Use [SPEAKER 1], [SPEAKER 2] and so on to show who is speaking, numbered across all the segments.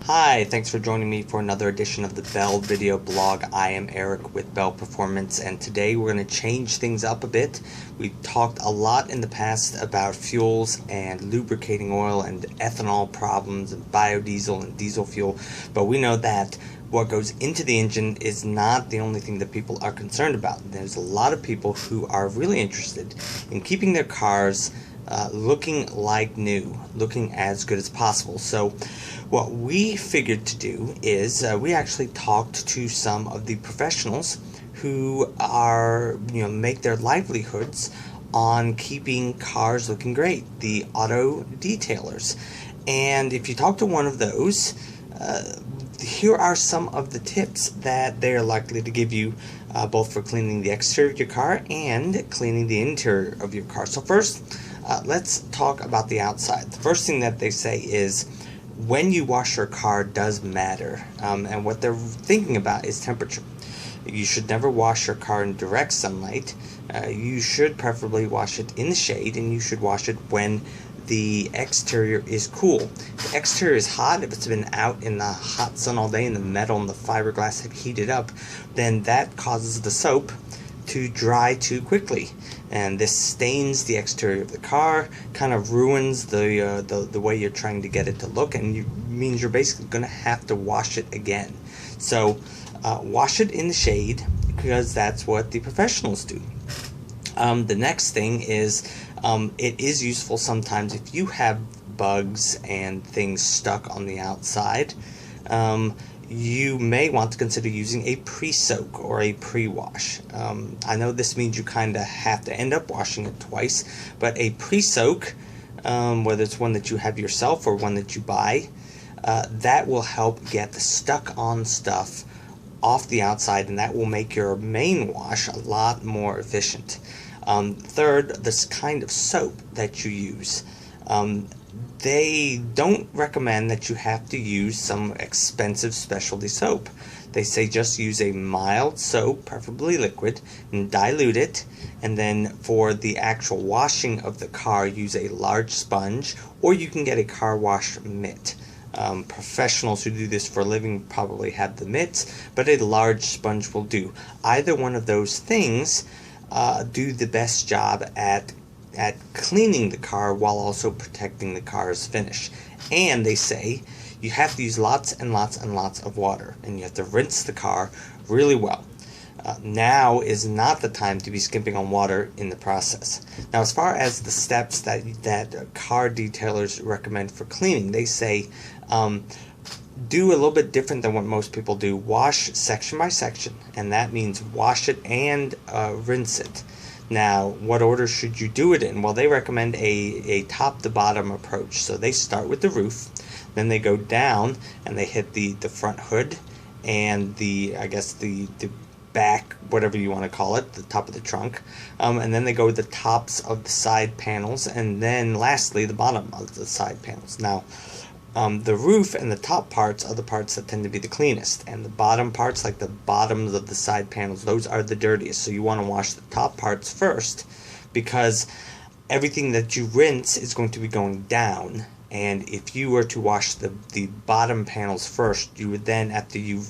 [SPEAKER 1] Hi, thanks for joining me for another edition of the Bell Video Blog. I am Eric with Bell Performance, and today we're going to change things up a bit. We've talked a lot in the past about fuels and lubricating oil and ethanol problems and biodiesel and diesel fuel, but we know that what goes into the engine is not the only thing that people are concerned about. There's a lot of people who are really interested in keeping their cars looking like new, looking as good as possible. So what we figured to do is we actually talked to some of the professionals who are, make their livelihoods on keeping cars looking great, the auto detailers. And if you talk to one of those, here are some of the tips that they're likely to give you, both for cleaning the exterior of your car and cleaning the interior of your car. So first, let's talk about the outside. The first thing that they say is when you wash your car does matter, and what they're thinking about is temperature. You should never wash your car in direct sunlight. You should preferably wash it in the shade, and you should wash it when the exterior is cool. If the exterior is hot, if it's been out in the hot sun all day and the metal and the fiberglass have heated up, then that causes the soap to dry too quickly, and this stains the exterior of the car, kind of ruins the way you're trying to get it to look, and means you're basically going to have to wash it again. So wash it in the shade, because that's what the professionals do. The next thing is it is useful sometimes if you have bugs and things stuck on the outside. You may want to consider using a pre-soak or a pre-wash. I know this means you kind of have to end up washing it twice, but a pre-soak, whether it's one that you have yourself or one that you buy, that will help get the stuck-on stuff off the outside, and that will make your main wash a lot more efficient. Third, this kind of soap that you use. They don't recommend that you have to use some expensive specialty soap. They say just use a mild soap, preferably liquid, and dilute it, and then for the actual washing of the car, use a large sponge, or you can get a car wash mitt. Professionals who do this for a living probably have the mitts, but a large sponge will do. Either one of those things do the best job at cleaning the car while also protecting the car's finish. And they say you have to use lots and lots and lots of water, and you have to rinse the car really well. Now is not the time to be skimping on water in the process. Now, as far as the steps that car detailers recommend for cleaning, they say do a little bit different than what most people do. Wash section by section, and that means wash it and rinse it. Now, what order should you do it in? Well, they recommend a top-to-bottom approach. So they start with the roof, then they go down and they hit the front hood and the back, whatever you want to call it, the top of the trunk, and then they go with the tops of the side panels, and then lastly the bottom of the side panels. Now, the roof and the top parts are the parts that tend to be the cleanest, and the bottom parts, like the bottoms of the side panels, those are the dirtiest. So you want to wash the top parts first, because everything that you rinse is going to be going down, and if you were to wash the bottom panels first, you would then, after you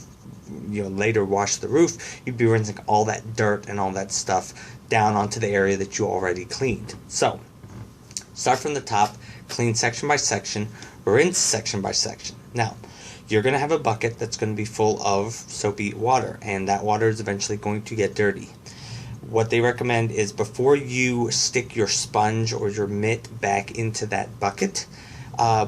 [SPEAKER 1] later wash the roof, you'd be rinsing all that dirt and all that stuff down onto the area that you already cleaned. So start from the top, clean section by section, rinse section by section. Now, you're going to have a bucket that's going to be full of soapy water, and that water is eventually going to get dirty. What they recommend is before you stick your sponge or your mitt back into that bucket,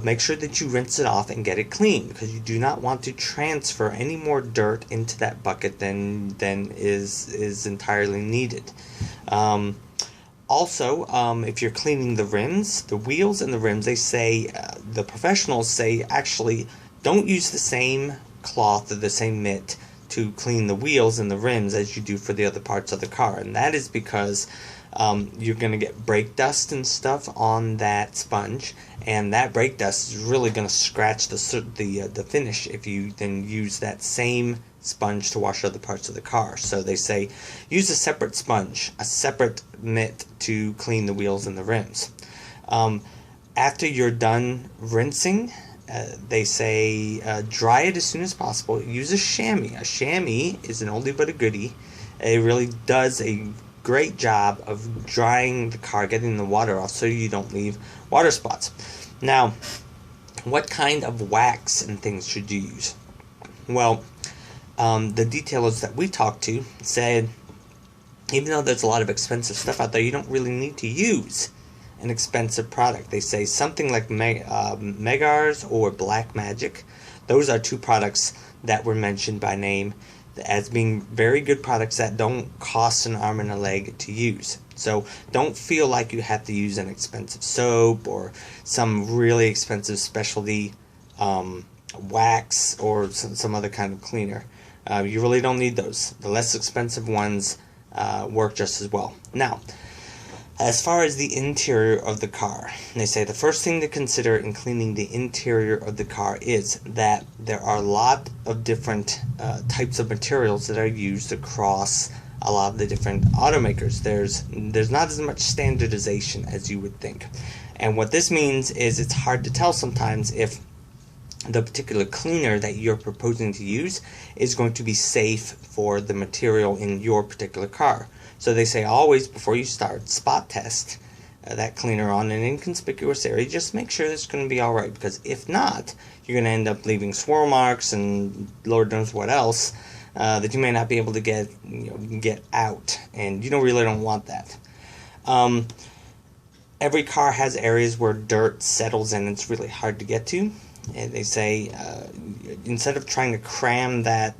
[SPEAKER 1] make sure that you rinse it off and get it clean, because you do not want to transfer any more dirt into that bucket than is entirely needed. Also, if you're cleaning the rims, the wheels and the rims, they say, the professionals say, actually don't use the same cloth or the same mitt to clean the wheels and the rims as you do for the other parts of the car. And that is because you're going to get brake dust and stuff on that sponge, and that brake dust is really going to scratch the finish if you then use that same sponge to wash other parts of the car. So they say use a separate sponge, a separate mitt to clean the wheels and the rims. After you're done rinsing They say dry it as soon as possible. Use a chamois. A chamois is an oldie but a goodie. It really does a great job of drying the car, getting the water off so you don't leave water spots. Now, what kind of wax and things should you use? Well, the detailers that we talked to said, even though there's a lot of expensive stuff out there, you don't really need to use an expensive product. They say something like Megars or Black Magic. Those are two products that were mentioned by name as being very good products that don't cost an arm and a leg to use. So don't feel like you have to use an expensive soap or some really expensive specialty wax or some other kind of cleaner. You really don't need those. The less expensive ones work just as well. Now, as far as the interior of the car, they say the first thing to consider in cleaning the interior of the car is that there are a lot of different types of materials that are used across a lot of the different automakers. There's not as much standardization as you would think. And what this means is it's hard to tell sometimes if the particular cleaner that you're proposing to use is going to be safe for the material in your particular car. So they say always, before you start, spot test that cleaner on an inconspicuous area. Just make sure it's going to be alright, because if not, you're going to end up leaving swirl marks and Lord knows what else that you may not be able to get out, and you really don't want that. Every car has areas where dirt settles and it's really hard to get to. And they say instead of trying to cram that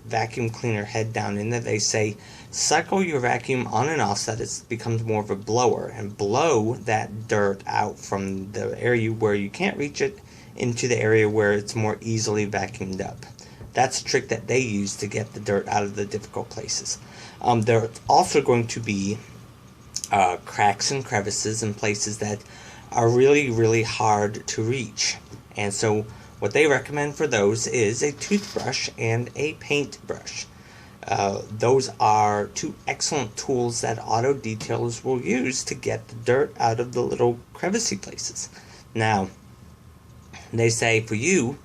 [SPEAKER 1] vacuum cleaner head down in there, they say cycle your vacuum on and off so that it becomes more of a blower, and blow that dirt out from the area where you can't reach it into the area where it's more easily vacuumed up. That's a trick that they use to get the dirt out of the difficult places. There's also going to be cracks and crevices in places that are really, really hard to reach. And so what they recommend for those is a toothbrush and a paintbrush. Those are two excellent tools that auto detailers will use to get the dirt out of the little crevicey places. Now, they say for you,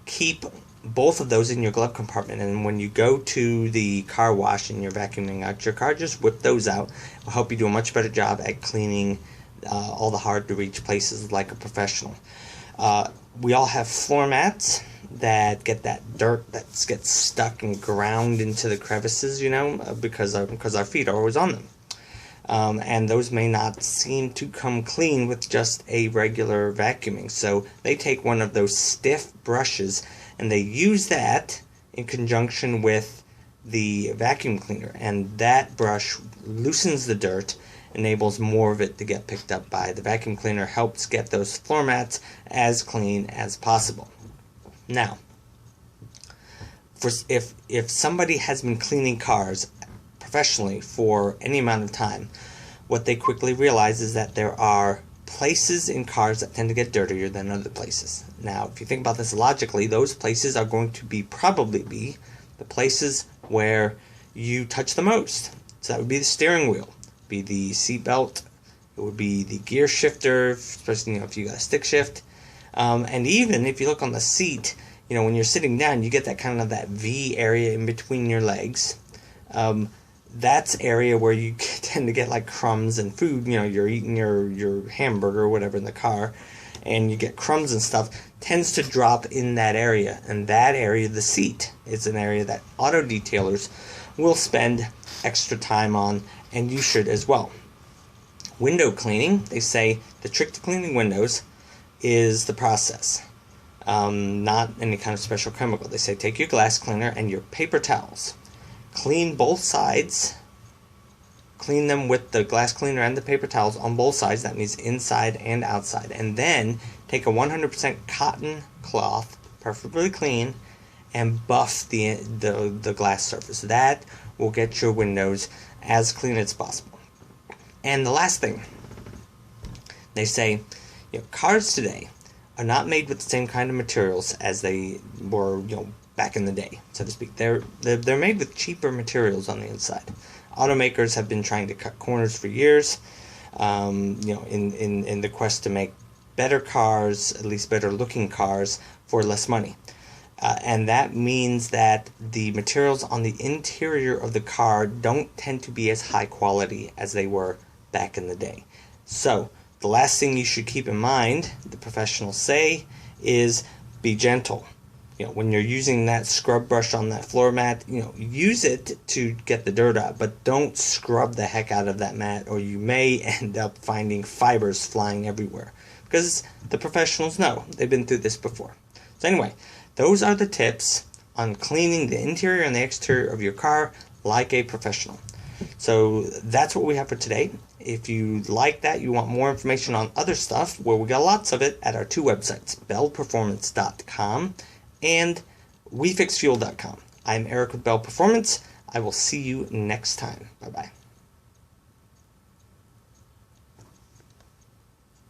[SPEAKER 1] keep both of those in your glove compartment, and when you go to the car wash and you're vacuuming out your car, just whip those out. It will help you do a much better job at cleaning all the hard to reach places like a professional. We all have floor mats that get that dirt that gets stuck and ground into the crevices, because our feet are always on them. And those may not seem to come clean with just a regular vacuuming. So they take one of those stiff brushes and they use that in conjunction with the vacuum cleaner. And that brush loosens the dirt, enables more of it to get picked up by the vacuum cleaner, helps get those floor mats as clean as possible. Now, if somebody has been cleaning cars professionally for any amount of time, what they quickly realize is that there are places in cars that tend to get dirtier than other places. Now, if you think about this logically, those places are going to probably be the places where you touch the most. So that would be the steering wheel, be the seat belt, it would be the gear shifter, especially if you got a stick shift, and even if you look on the seat, when you're sitting down, you get that kind of that V area in between your legs. That's area where you tend to get like crumbs and food. You're eating your hamburger or whatever in the car, and you get crumbs and stuff, tends to drop in that area. And that area, the seat, is an area that auto detailers will spend extra time on, and you should as well. Window cleaning, they say the trick to cleaning windows is the process, not any kind of special chemical. They say take your glass cleaner and your paper towels. Clean both sides. Clean them with the glass cleaner and the paper towels on both sides. That means inside and outside. And then take a 100% cotton cloth, preferably clean, and buff the glass surface. That will get your windows as clean as possible. And the last thing, they say, cars today are not made with the same kind of materials as they were, back in the day, so to speak. They're made with cheaper materials on the inside. Automakers have been trying to cut corners for years, in the quest to make better cars, at least better looking cars, for less money. And that means that the materials on the interior of the car don't tend to be as high quality as they were back in the day. So the last thing you should keep in mind, the professionals say, is be gentle. When you're using that scrub brush on that floor mat, use it to get the dirt out, but don't scrub the heck out of that mat, or you may end up finding fibers flying everywhere, because the professionals know. They've been through this before. So anyway, those are the tips on cleaning the interior and the exterior of your car like a professional. So that's what we have for today. If you like that, you want more information on other stuff, well, we got lots of it at our two websites, bellperformance.com and WeFixFuel.com. I'm Eric with Bell Performance. I will see you next time. Bye-bye.